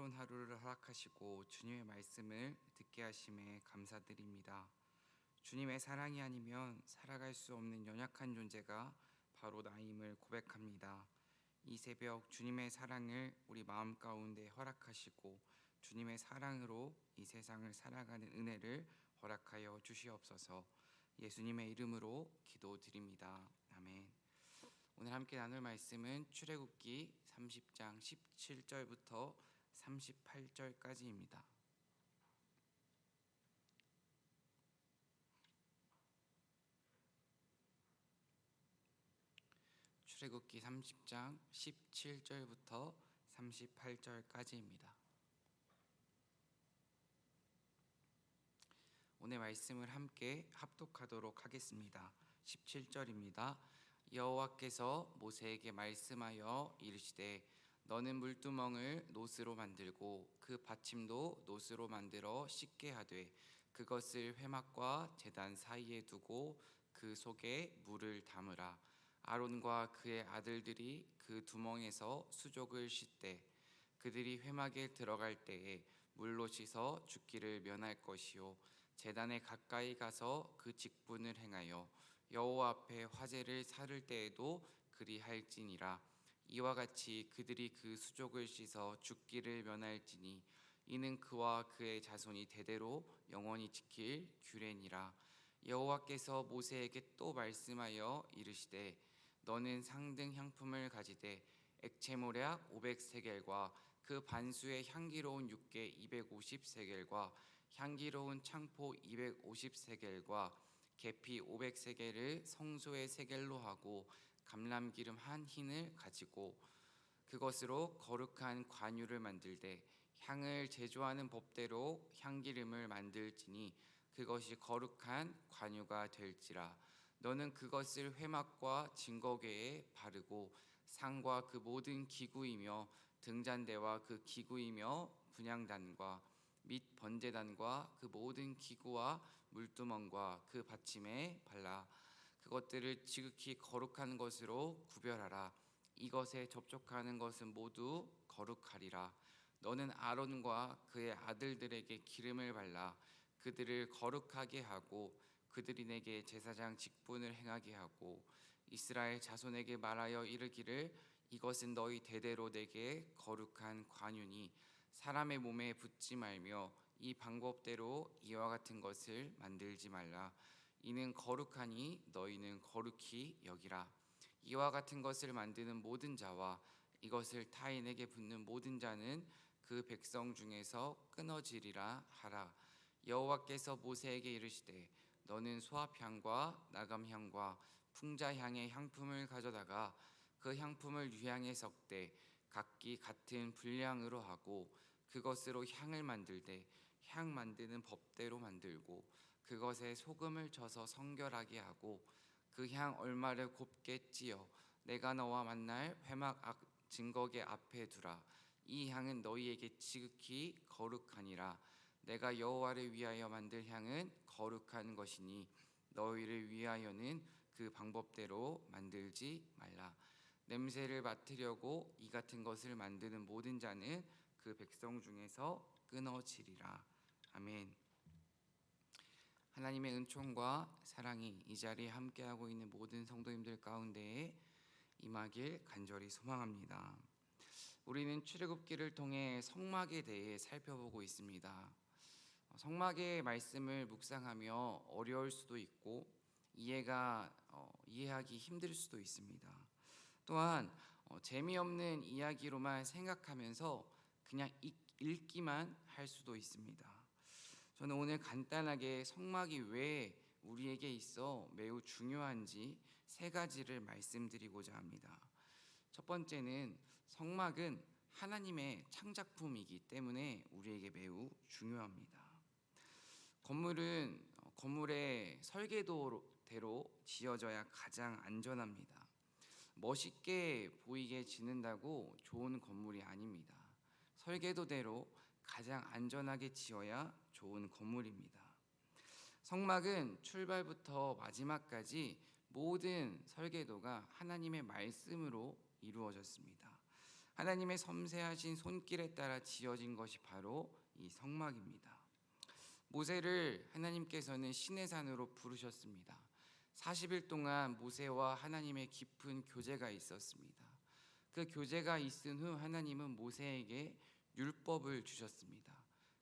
새로운 하루를 허락하시고 주님의 말씀을 듣게 하심에 감사드립니다. 주님의 사랑이 아니면 살아갈 수 없는 연약한 존재가 바로 나임을 고백합니다. 이 새벽 주님의 사랑을 우리 마음 가운데 허락하시고 주님의 사랑으로 이 세상을 살아가는 은혜를 허락하여 주시옵소서. 예수님의 이름으로 기도드립니다. 아멘. 오늘 함께 나눌 말씀은 출애굽기 30장 17절부터 38절까지입니다. 출애굽기 30장 17절부터 38절까지입니다. 오늘 말씀을 함께 합독하도록 하겠습니다. 17절입니다. 여호와께서 모세에게 말씀하여 이르시되 너는 물두멍을 노스로 만들고 그 받침도 노스로 만들어 씻게 하되 그것을 회막과 제단 사이에 두고 그 속에 물을 담으라. 아론과 그의 아들들이 그 두멍에서 수족을 씻되 그들이 회막에 들어갈 때에 물로 씻어 죽기를 면할 것이요 제단에 가까이 가서 그 직분을 행하여 여호와 앞에 화제를 사를 때에도 그리할지니라. 이와 같이 그들이 그 수족을 씻어 죽기를 면할지니 이는 그와 그의 자손이 대대로 영원히 지킬 규례니라. 여호와께서 모세에게 또 말씀하여 이르시되 너는 상등 향품을 가지되 액체모략 500세겔과 그 반수의 향기로운 육개 250세겔과 향기로운 창포 250세겔과 계피 500세겔을 성소의 세겔로 하고 감람기름 한 흰을 가지고 그것으로 거룩한 관유를 만들되 향을 제조하는 법대로 향기름을 만들지니 그것이 거룩한 관유가 될지라. 너는 그것을 회막과 증거궤에 바르고 상과 그 모든 기구이며 등잔대와 그 기구이며 분향단과 및 번제단과 그 모든 기구와 물두멍과 그 받침에 발라 그것들을 지극히 거룩한 것으로 구별하라. 이것에 접촉하는 것은 모두 거룩하리라. 너는 아론과 그의 아들들에게 기름을 발라 그들을 거룩하게 하고 그들이 내게 제사장 직분을 행하게 하고 이스라엘 자손에게 말하여 이르기를 이것은 너희 대대로 내게 거룩한 관유니 사람의 몸에 붓지 말며 이 방법대로 이와 같은 것을 만들지 말라. 이는 거룩하니 너희는 거룩히 여기라. 이와 같은 것을 만드는 모든 자와 이것을 타인에게 붓는 모든 자는 그 백성 중에서 끊어지리라 하라. 여호와께서 모세에게 이르시되 너는 소합향과 나감향과 풍자향의 향품을 가져다가 그 향품을 유향에 섞되 각기 같은 분량으로 하고 그것으로 향을 만들되 향 만드는 법대로 만들고 그것에 소금을 쳐서 성결하게 하고 그 향 얼마를 곱게 찌어 내가 너와 만날 회막 증거궤 앞에 두라. 이 향은 너희에게 지극히 거룩하니라. 내가 여호와를 위하여 만들 향은 거룩한 것이니 너희를 위하여는 그 방법대로 만들지 말라. 냄새를 맡으려고 이 같은 것을 만드는 모든 자는 그 백성 중에서 끊어지리라. 아멘. 하나님의 은총과 사랑이 이 자리에 함께하고 있는 모든 성도님들 가운데에 임하길 간절히 소망합니다. 우리는 출애굽기를 통해 성막에 대해 살펴보고 있습니다. 성막의 말씀을 묵상하며 어려울 수도 있고 이해하기 힘들 수도 있습니다. 또한 재미없는 이야기로만 생각하면서 그냥 읽기만 할 수도 있습니다. 저는 오늘 간단하게 성막이 왜 우리에게 있어 매우 중요한지 세 가지를 말씀드리고자 합니다. 첫 번째는 성막은 하나님의 창작품이기 때문에 우리에게 매우 중요합니다. 건물은 건물의 설계도대로 지어져야 가장 안전합니다. 멋있게 보이게 짓는다고 좋은 건물이 아닙니다. 설계도대로 가장 안전하게 지어야 좋은 건물입니다. 성막은 출발부터 마지막까지 모든 설계도가 하나님의 말씀으로 이루어졌습니다. 하나님의 섬세하신 손길에 따라 지어진 것이 바로 이 성막입니다. 모세를 하나님께서는 시내산으로 부르셨습니다. 40일 동안 모세와 하나님의 깊은 교제가 있었습니다. 그 교제가 있은 후 하나님은 모세에게 율법을 주셨습니다.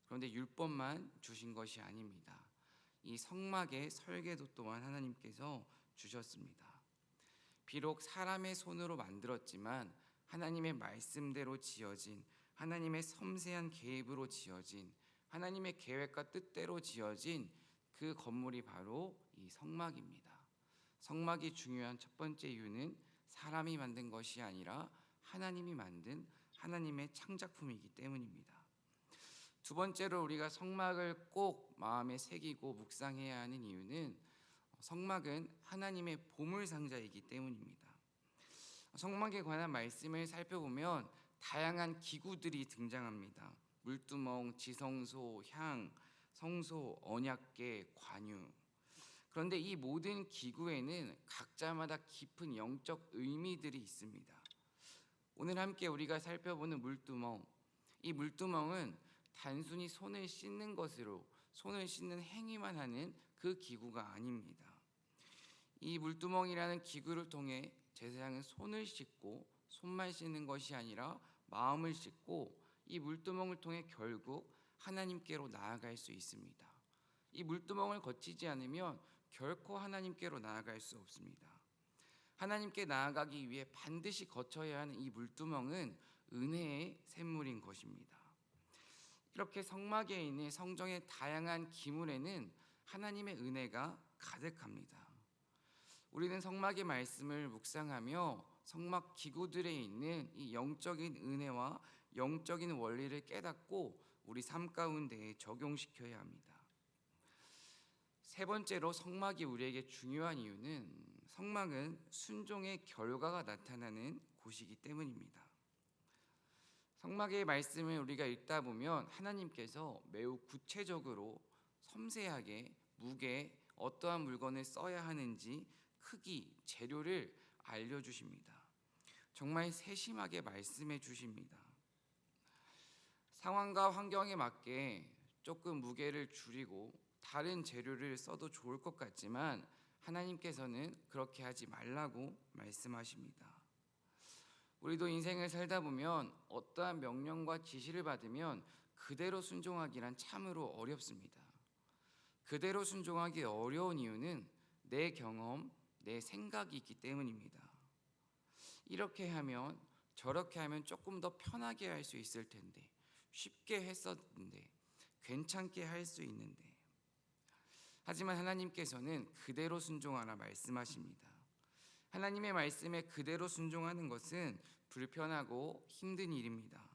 그런데 율법만 주신 것이 아닙니다. 이 성막의 설계도 또한 하나님께서 주셨습니다. 비록 사람의 손으로 만들었지만 하나님의 말씀대로 지어진, 하나님의 섬세한 계획으로 지어진, 하나님의 계획과 뜻대로 지어진 그 건물이 바로 이 성막입니다. 성막이 중요한 첫 번째 이유는 사람이 만든 것이 아니라 하나님이 만든 하나님의 창작품이기 때문입니다. 두 번째로 우리가 성막을 꼭 마음에 새기고 묵상해야 하는 이유는 성막은 하나님의 보물상자이기 때문입니다. 성막에 관한 말씀을 살펴보면 다양한 기구들이 등장합니다. 물두멍, 지성소, 향, 성소, 언약궤, 관유. 그런데 이 모든 기구에는 각자마다 깊은 영적 의미들이 있습니다. 오늘 함께 우리가 살펴보는 물두멍, 이 물두멍은 단순히 손을 씻는 것으로, 손을 씻는 행위만 하는 그 기구가 아닙니다. 이 물두멍이라는 기구를 통해 제사장은 손을 씻고 손만 씻는 것이 아니라 마음을 씻고 이 물두멍을 통해 결국 하나님께로 나아갈 수 있습니다. 이 물두멍을 거치지 않으면 결코 하나님께로 나아갈 수 없습니다. 하나님께 나아가기 위해 반드시 거쳐야 하는 이 물두멍은 은혜의 샘물인 것입니다. 이렇게 성막에 있는 성정의 다양한 기물에는 하나님의 은혜가 가득합니다. 우리는 성막의 말씀을 묵상하며 성막 기구들에 있는 이 영적인 은혜와 영적인 원리를 깨닫고 우리 삶 가운데에 적용시켜야 합니다. 세 번째로 성막이 우리에게 중요한 이유는 성막은 순종의 결과가 나타나는 곳이기 때문입니다. 성막의 말씀을 우리가 읽다 보면 하나님께서 매우 구체적으로 섬세하게 무게, 어떠한 물건을 써야 하는지 크기, 재료를 알려주십니다. 정말 세심하게 말씀해 주십니다. 상황과 환경에 맞게 조금 무게를 줄이고 다른 재료를 써도 좋을 것 같지만 하나님께서는 그렇게 하지 말라고 말씀하십니다. 우리도 인생을 살다 보면 어떠한 명령과 지시를 받으면 그대로 순종하기란 참으로 어렵습니다. 그대로 순종하기 어려운 이유는 내 경험, 내 생각이 있기 때문입니다. 이렇게 하면 저렇게 하면 조금 더 편하게 할 수 있을 텐데, 쉽게 했었는데, 괜찮게 할 수 있는데. 하지만 하나님께서는 그대로 순종하라 말씀하십니다. 하나님의 말씀에 그대로 순종하는 것은 불편하고 힘든 일입니다.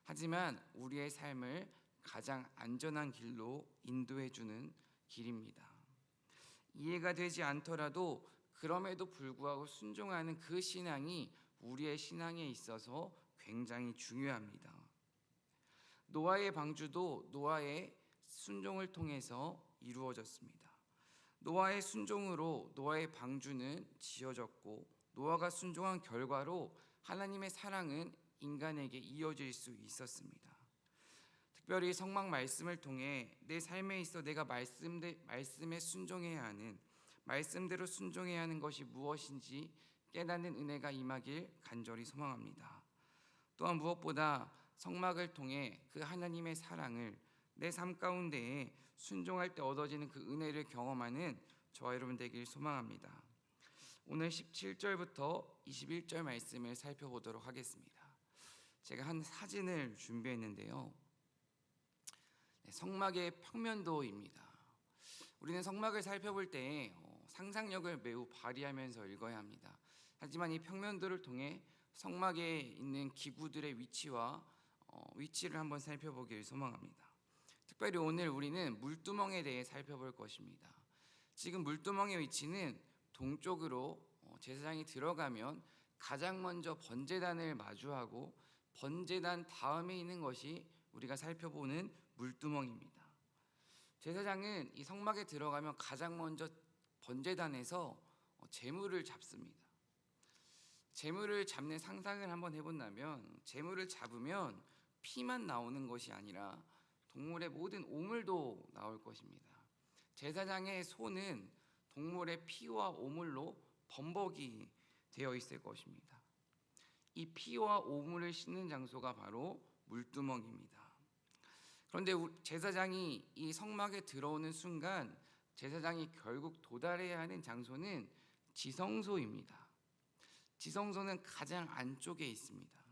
하지만 우리의 삶을 가장 안전한 길로 인도해 주는 길입니다. 이해가 되지 않더라도 그럼에도 불구하고 순종하는 그 신앙이 우리의 신앙에 있어서 굉장히 중요합니다. 노아의 방주도 노아의 순종을 통해서 이루어졌습니다. 노아의 순종으로 노아의 방주는 지어졌고 노아가 순종한 결과로 하나님의 사랑은 인간에게 이어질 수 있었습니다. 특별히 성막 말씀을 통해 내 삶에 있어 내가 말씀에 순종해야 하는, 말씀대로 순종해야 하는 것이 무엇인지 깨닫는 은혜가 임하길 간절히 소망합니다. 또한 무엇보다 성막을 통해 그 하나님의 사랑을 내 삶 가운데에 순종할 때 얻어지는 그 은혜를 경험하는 저와 여러분 되길 소망합니다. 오늘 17절부터 21절 말씀을 살펴보도록 하겠습니다. 제가 한 사진을 준비했는데요. 성막의 평면도입니다. 우리는 성막을 살펴볼 때 상상력을 매우 발휘하면서 읽어야 합니다. 하지만 이 평면도를 통해 성막에 있는 기구들의 위치를 한번 살펴보길 소망합니다. 특별히 오늘 우리는 물두멍에 대해 살펴볼 것입니다. 지금 물두멍의 위치는 동쪽으로 제사장이 들어가면 가장 먼저 번제단을 마주하고 번제단 다음에 있는 것이 우리가 살펴보는 물두멍입니다. 제사장은 이 성막에 들어가면 가장 먼저 번제단에서 제물을 잡습니다. 재물을 잡는 상상을 한번 해본다면 재물을 잡으면 피만 나오는 것이 아니라 동물의 모든 오물도 나올 것입니다. 제사장의 손은 동물의 피와 오물로 범벅이 되어 있을 것입니다. 이 피와 오물을 씻는 장소가 바로 물두멍입니다. 그런데 제사장이 이 성막에 들어오는 순간 제사장이 결국 도달해야 하는 장소는 지성소입니다. 지성소는 가장 안쪽에 있습니다.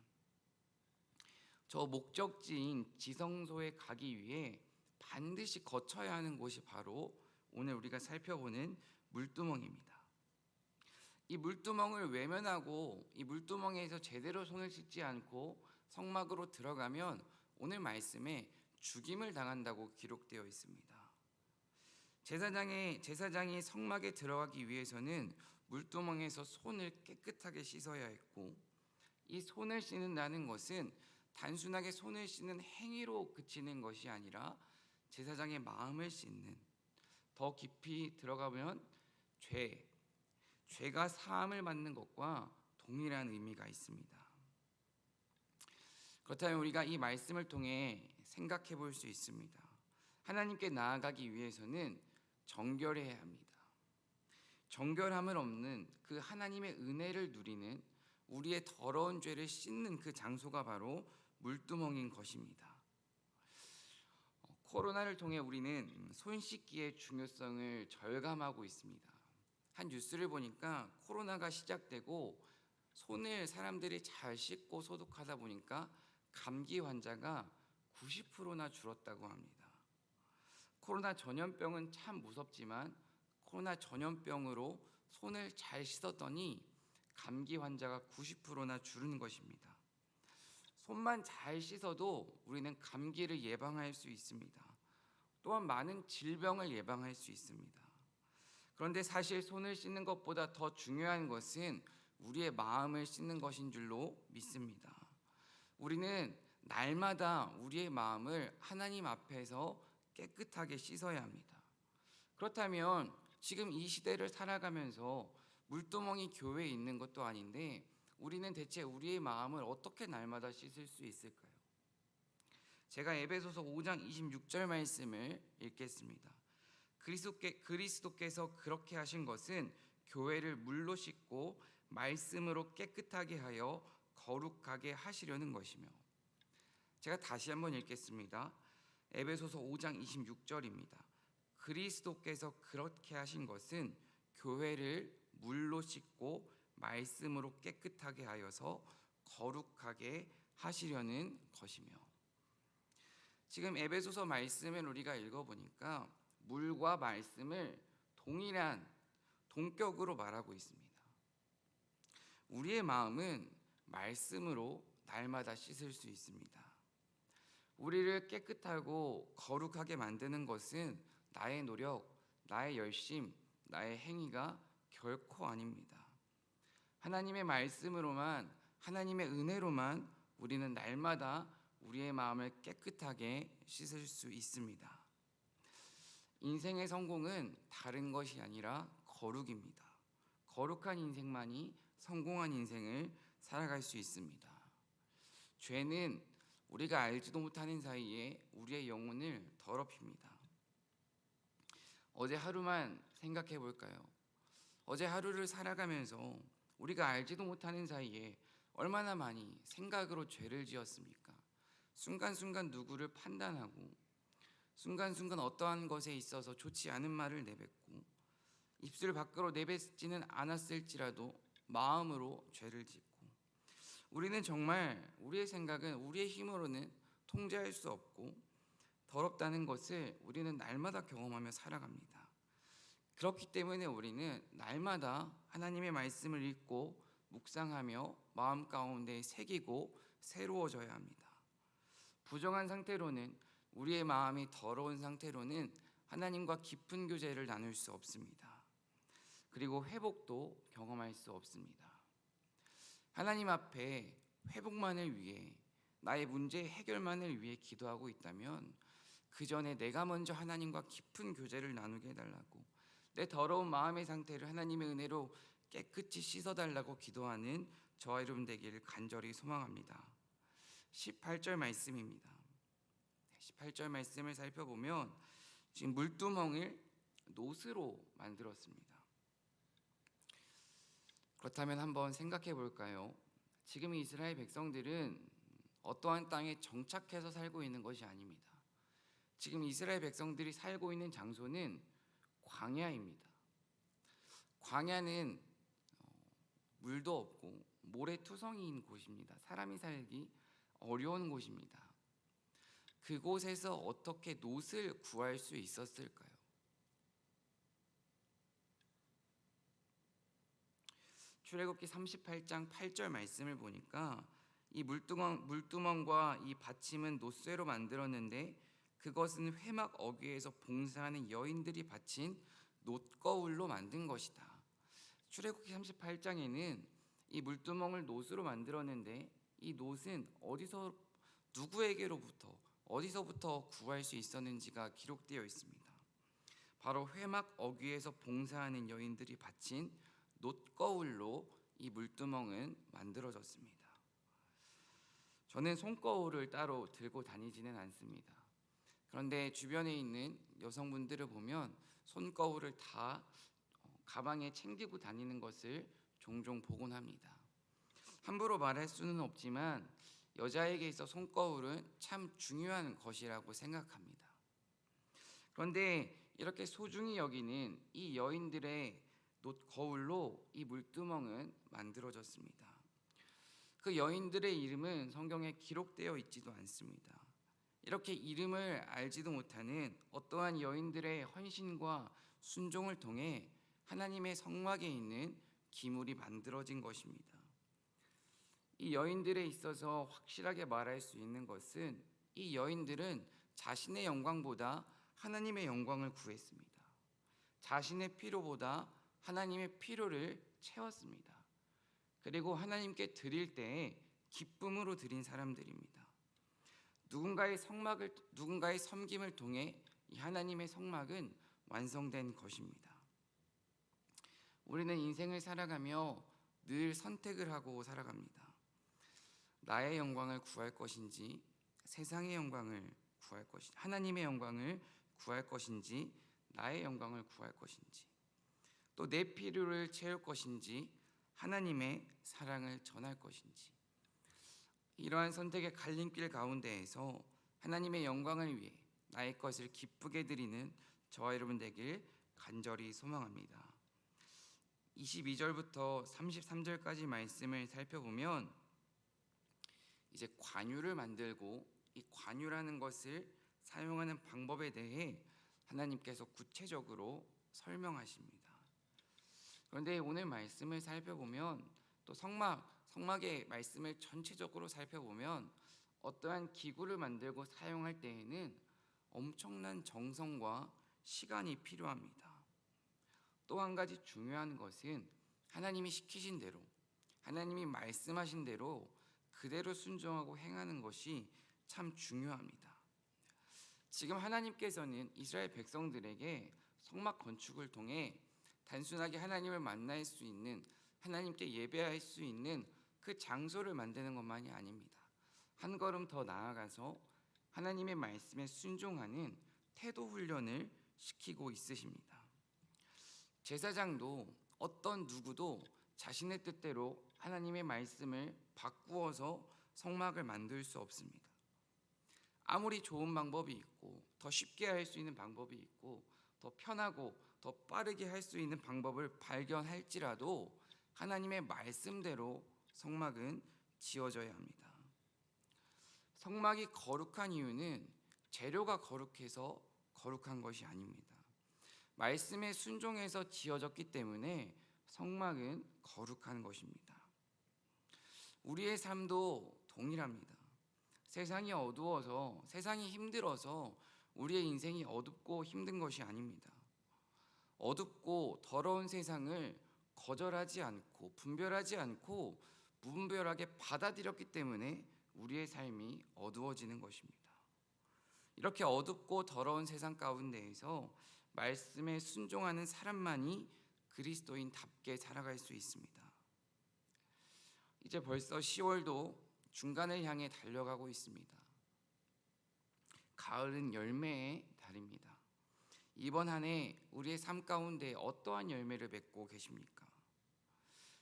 저 목적지인 지성소에 가기 위해 반드시 거쳐야 하는 곳이 바로 오늘 우리가 살펴보는 물두멍입니다. 이 물두멍을 외면하고 이 물두멍에서 제대로 손을 씻지 않고 성막으로 들어가면 오늘 말씀에 죽임을 당한다고 기록되어 있습니다. 제사장이 성막에 들어가기 위해서는 물두멍에서 손을 깨끗하게 씻어야 했고, 이 손을 씻는다는 것은 단순하게 손을 씻는 행위로 그치는 것이 아니라 제사장의 마음을 씻는, 더 깊이 들어가면 죄가 사함을 받는 것과 동일한 의미가 있습니다. 그렇다면 우리가 이 말씀을 통해 생각해 볼 수 있습니다. 하나님께 나아가기 위해서는 정결해야 합니다. 정결함을 없는 그 하나님의 은혜를 누리는, 우리의 더러운 죄를 씻는 그 장소가 바로 물두멍인 것입니다. 코로나를 통해 우리는 손 씻기의 중요성을 절감하고 있습니다. 한 뉴스를 보니까 코로나가 시작되고 손을 사람들이 잘 씻고 소독하다 보니까 감기 환자가 90%나 줄었다고 합니다. 코로나 전염병은 참 무섭지만 코로나 전염병으로 손을 잘 씻었더니 감기 환자가 90%나 줄은 것입니다. 손만 잘 씻어도 우리는 감기를 예방할 수 있습니다. 또한 많은 질병을 예방할 수 있습니다. 그런데 사실 손을 씻는 것보다 더 중요한 것은 우리의 마음을 씻는 것인 줄로 믿습니다. 우리는 날마다 우리의 마음을 하나님 앞에서 깨끗하게 씻어야 합니다. 그렇다면 지금 이 시대를 살아가면서 물두멍이 교회에 있는 것도 아닌데 우리는 대체 우리의 마음을 어떻게 날마다 씻을 수 있을까요? 제가 에베소서 5장 26절 말씀을 읽겠습니다. 그리스도께서 그렇게 하신 것은 교회를 물로 씻고 말씀으로 깨끗하게 하여 거룩하게 하시려는 것이며. 제가 다시 한번 읽겠습니다. 에베소서 5장 26절입니다. 그리스도께서 그렇게 하신 것은 교회를 물로 씻고 말씀으로 깨끗하게 하여서 거룩하게 하시려는 것이며. 지금 에베소서 말씀을 우리가 읽어보니까 물과 말씀을 동일한 동격으로 말하고 있습니다. 우리의 마음은 말씀으로 날마다 씻을 수 있습니다. 우리를 깨끗하고 거룩하게 만드는 것은 나의 노력, 나의 열심, 나의 행위가 결코 아닙니다. 하나님의 말씀으로만, 하나님의 은혜로만 우리는 날마다 우리의 마음을 깨끗하게 씻을 수 있습니다. 인생의 성공은 다른 것이 아니라 거룩입니다. 거룩한 인생만이 성공한 인생을 살아갈 수 있습니다. 죄는 우리가 알지도 못하는 사이에 우리의 영혼을 더럽힙니다. 어제 하루만 생각해 볼까요? 어제 하루를 살아가면서 우리가 알지도 못하는 사이에 얼마나 많이 생각으로 죄를 지었습니까? 순간순간 누구를 판단하고 순간순간 어떠한 것에 있어서 좋지 않은 말을 내뱉고 입술 밖으로 내뱉지는 않았을지라도 마음으로 죄를 짓고, 우리는 정말 우리의 생각은 우리의 힘으로는 통제할 수 없고 더럽다는 것을 우리는 날마다 경험하며 살아갑니다. 그렇기 때문에 우리는 날마다 하나님의 말씀을 읽고 묵상하며 마음 가운데 새기고 새로워져야 합니다. 부정한 상태로는, 우리의 마음이 더러운 상태로는 하나님과 깊은 교제를 나눌 수 없습니다. 그리고 회복도 경험할 수 없습니다. 하나님 앞에 회복만을 위해, 나의 문제 해결만을 위해 기도하고 있다면 그 전에 내가 먼저 하나님과 깊은 교제를 나누게 해달라고, 내 더러운 마음의 상태를 하나님의 은혜로 깨끗이 씻어달라고 기도하는 저와 여러분 되기를 간절히 소망합니다. 18절 말씀입니다. 18절 말씀을 살펴보면 지금 물두멍을 노스로 만들었습니다. 그렇다면 한번 생각해 볼까요? 지금 이스라엘 백성들은 어떠한 땅에 정착해서 살고 있는 것이 아닙니다. 지금 이스라엘 백성들이 살고 있는 장소는 광야입니다. 광야는 물도 없고 모래투성이인 곳입니다. 사람이 살기 어려운 곳입니다. 그곳에서 어떻게 놋을 구할 수 있었을까요? 출애굽기 38장 8절 말씀을 보니까 이 물두멍과 이 받침은 놋쇠로 만들었는데 그것은 회막 어귀에서 봉사하는 여인들이 바친 놋거울로 만든 것이다. 출애굽기 38장에는 이 물두멍을 놋으로 만들었는데 이 놋은 어디서부터 구할 수 있었는지가 기록되어 있습니다. 바로 회막 어귀에서 봉사하는 여인들이 바친 놋거울로 이 물두멍은 만들어졌습니다. 저는 손거울을 따로 들고 다니지는 않습니다. 그런데 주변에 있는 여성분들을 보면 손거울을 다 가방에 챙기고 다니는 것을 종종 보곤 합니다. 함부로 말할 수는 없지만 여자에게 있어 손거울은 참 중요한 것이라고 생각합니다. 그런데 이렇게 소중히 여기는 이 여인들의 놋거울로 이 물두멍은 만들어졌습니다. 그 여인들의 이름은 성경에 기록되어 있지도 않습니다. 이렇게 이름을 알지도 못하는 어떠한 여인들의 헌신과 순종을 통해 하나님의 성막에 있는 기물이 만들어진 것입니다. 이 여인들에 있어서 확실하게 말할 수 있는 것은 이 여인들은 자신의 영광보다 하나님의 영광을 구했습니다. 자신의 필요보다 하나님의 필요를 채웠습니다. 그리고 하나님께 드릴 때에 기쁨으로 드린 사람들입니다. 누군가의 섬김을 통해 이 하나님의 성막은 완성된 것입니다. 우리는 인생을 살아가며 늘 선택을 하고 살아갑니다. 나의 영광을 구할 것인지, 세상의 영광을 구할 것인지, 하나님의 영광을 구할 것인지, 나의 영광을 구할 것인지, 또 내 필요를 채울 것인지, 하나님의 사랑을 전할 것인지, 이러한 선택의 갈림길 가운데에서 하나님의 영광을 위해 나의 것을 기쁘게 드리는 저와 여러분 되길 간절히 소망합니다. 22절부터 33절까지 말씀을 살펴보면 이제 관유를 만들고 이 관유라는 것을 사용하는 방법에 대해 하나님께서 구체적으로 설명하십니다. 그런데 오늘 말씀을 살펴보면 또 성막의 말씀을 전체적으로 살펴보면 어떠한 기구를 만들고 사용할 때에는 엄청난 정성과 시간이 필요합니다. 또 한 가지 중요한 것은 하나님이 시키신 대로, 하나님이 말씀하신 대로 그대로 순종하고 행하는 것이 참 중요합니다. 지금 하나님께서는 이스라엘 백성들에게 성막 건축을 통해 단순하게 하나님을 만날 수 있는, 하나님께 예배할 수 있는 그 장소를 만드는 것만이 아닙니다. 한 걸음 더 나아가서 하나님의 말씀에 순종하는 태도 훈련을 시키고 있으십니다. 제사장도 어떤 누구도 자신의 뜻대로 하나님의 말씀을 바꾸어서 성막을 만들 수 없습니다. 아무리 좋은 방법이 있고 더 쉽게 할 수 있는 방법이 있고 더 편하고 더 빠르게 할 수 있는 방법을 발견할지라도 하나님의 말씀대로 성막은 지어져야 합니다. 성막이 거룩한 이유는 재료가 거룩해서 거룩한 것이 아닙니다. 말씀에 순종해서 지어졌기 때문에 성막은 거룩한 것입니다. 우리의 삶도 동일합니다. 세상이 어두워서, 세상이 힘들어서 우리의 인생이 어둡고 힘든 것이 아닙니다. 어둡고 더러운 세상을 거절하지 않고 분별하지 않고 무분별하게 받아들였기 때문에 우리의 삶이 어두워지는 것입니다. 이렇게 어둡고 더러운 세상 가운데에서 말씀에 순종하는 사람만이 그리스도인답게 살아갈 수 있습니다. 이제 벌써 10월도 중간을 향해 달려가고 있습니다. 가을은 열매의 달입니다. 이번 한 해 우리의 삶 가운데 어떠한 열매를 맺고 계십니까?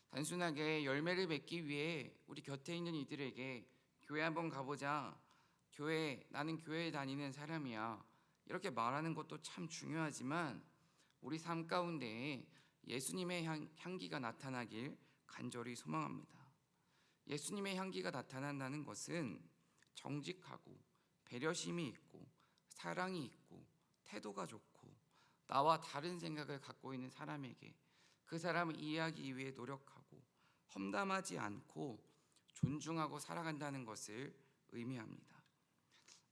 단순하게 열매를 맺기 위해 우리 곁에 있는 이들에게 교회 한번 가보자, 나는 교회에 다니는 사람이야, 이렇게 말하는 것도 참 중요하지만 우리 삶 가운데 예수님의 향기가 나타나길 간절히 소망합니다. 예수님의 향기가 나타난다는 것은 정직하고 배려심이 있고 사랑이 있고 태도가 좋고 나와 다른 생각을 갖고 있는 사람에게 그 사람을 이해하기 위해 노력하고 험담하지 않고 존중하고 살아간다는 것을 의미합니다.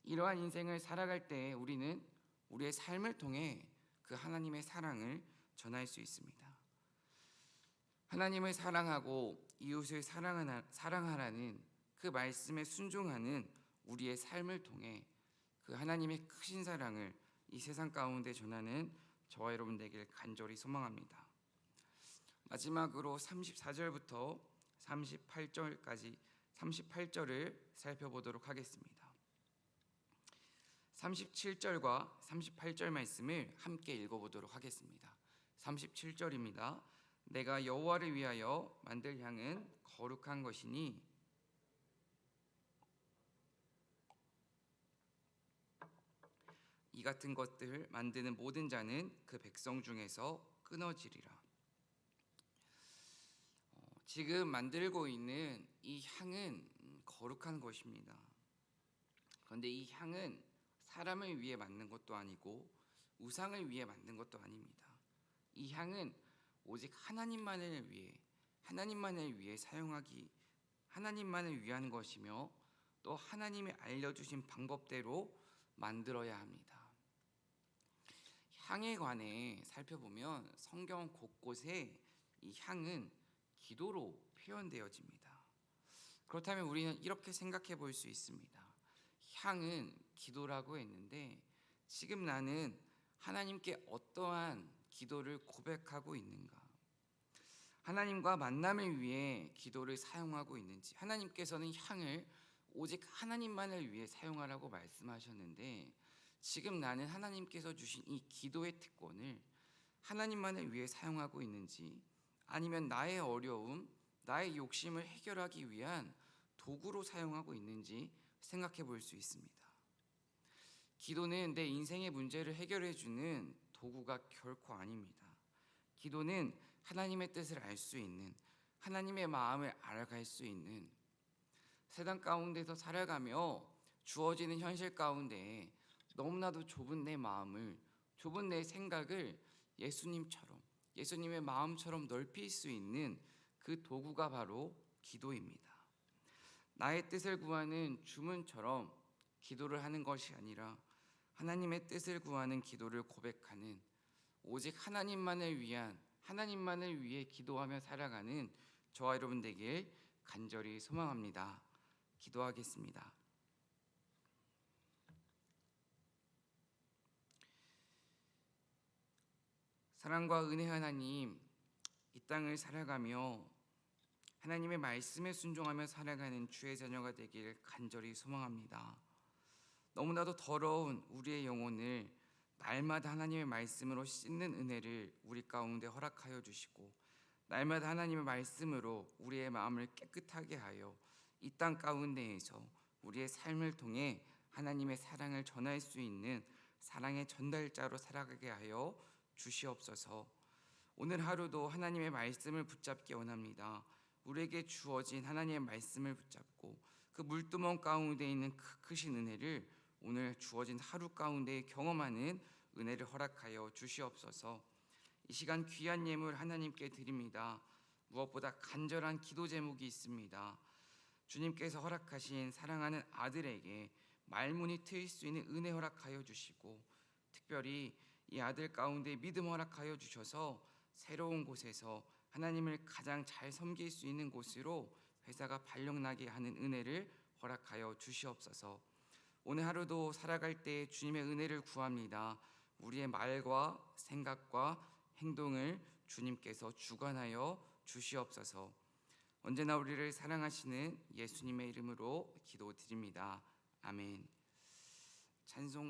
이러한 인생을 살아갈 때 우리는 우리의 삶을 통해 그 하나님의 사랑을 전할 수 있습니다. 하나님을 사랑하고 이웃을 사랑하라는 그 말씀에 순종하는 우리의 삶을 통해 그 하나님의 크신 사랑을 이 세상 가운데 전하는 저와 여러분 되길 간절히 소망합니다. 마지막으로 34절부터 38절을 살펴보도록 하겠습니다. 37절과 38절 말씀을 함께 읽어보도록 하겠습니다. 37절입니다. 내가 여호와를 위하여 만들 향은 거룩한 것이니 이 같은 것들 만드는 모든 자는 그 백성 중에서 끊어지리라. 지금 만들고 있는 이 향은 거룩한 것입니다. 그런데 이 향은 사람을 위해 만든 것도 아니고 우상을 위해 만든 것도 아닙니다. 이 향은 오직 하나님만을 위해 하나님만을 위한 것이며 또 하나님이 알려주신 방법대로 만들어야 합니다. 향에 관해 살펴보면 성경 곳곳에 이 향은 기도로 표현되어집니다. 그렇다면 우리는 이렇게 생각해 볼 수 있습니다. 향은 기도라고 했는데 지금 나는 하나님께 어떠한 기도를 고백하고 있는가? 하나님과 만남을 위해 기도를 사용하고 있는지, 하나님께서는 향을 오직 하나님만을 위해 사용하라고 말씀하셨는데 지금 나는 하나님께서 주신 이 기도의 특권을 하나님만을 위해 사용하고 있는지 아니면 나의 어려움, 나의 욕심을 해결하기 위한 도구로 사용하고 있는지 생각해 볼 수 있습니다. 기도는 내 인생의 문제를 해결해 주는 도구가 결코 아닙니다. 기도는 하나님의 뜻을 알 수 있는, 하나님의 마음을 알아갈 수 있는, 세상 가운데서 살아가며 주어지는 현실 가운데 너무나도 좁은 내 마음을, 좁은 내 생각을 예수님의 마음처럼 넓힐 수 있는 그 도구가 바로 기도입니다. 나의 뜻을 구하는 주문처럼 기도를 하는 것이 아니라 하나님의 뜻을 구하는 기도를 고백하는, 오직 하나님만을 위해 기도하며 살아가는 저와 여러분 되길 간절히 소망합니다. 기도하겠습니다. 사랑과 은혜 하나님, 이 땅을 살아가며 하나님의 말씀에 순종하며 살아가는 주의 자녀가 되길 간절히 소망합니다. 너무나도 더러운 우리의 영혼을 날마다 하나님의 말씀으로 씻는 은혜를 우리 가운데 허락하여 주시고 날마다 하나님의 말씀으로 우리의 마음을 깨끗하게 하여 이 땅 가운데에서 우리의 삶을 통해 하나님의 사랑을 전할 수 있는 사랑의 전달자로 살아가게 하여 주시옵소서. 오늘 하루도 하나님의 말씀을 붙잡기 원합니다. 우리에게 주어진 하나님의 말씀을 붙잡고 그 물두멍 가운데 있는 그 크신 은혜를 오늘 주어진 하루 가운데 경험하는 은혜를 허락하여 주시옵소서. 이 시간 귀한 예물 하나님께 드립니다. 무엇보다 간절한 기도 제목이 있습니다. 주님께서 허락하신 사랑하는 아들에게 말문이 트일 수 있는 은혜 허락하여 주시고 특별히 이 아들 가운데 믿음 허락하여 주셔서 새로운 곳에서 하나님을 가장 잘 섬길 수 있는 곳으로 회사가 발령나게 하는 은혜를 허락하여 주시옵소서. 오늘 하루도 살아갈 때 주님의 은혜를 구합니다. 우리의 말과 생각과 행동을 주님께서 주관하여 주시옵소서. 언제나 우리를 사랑하시는 예수님의 이름으로 기도드립니다. 아멘. 찬송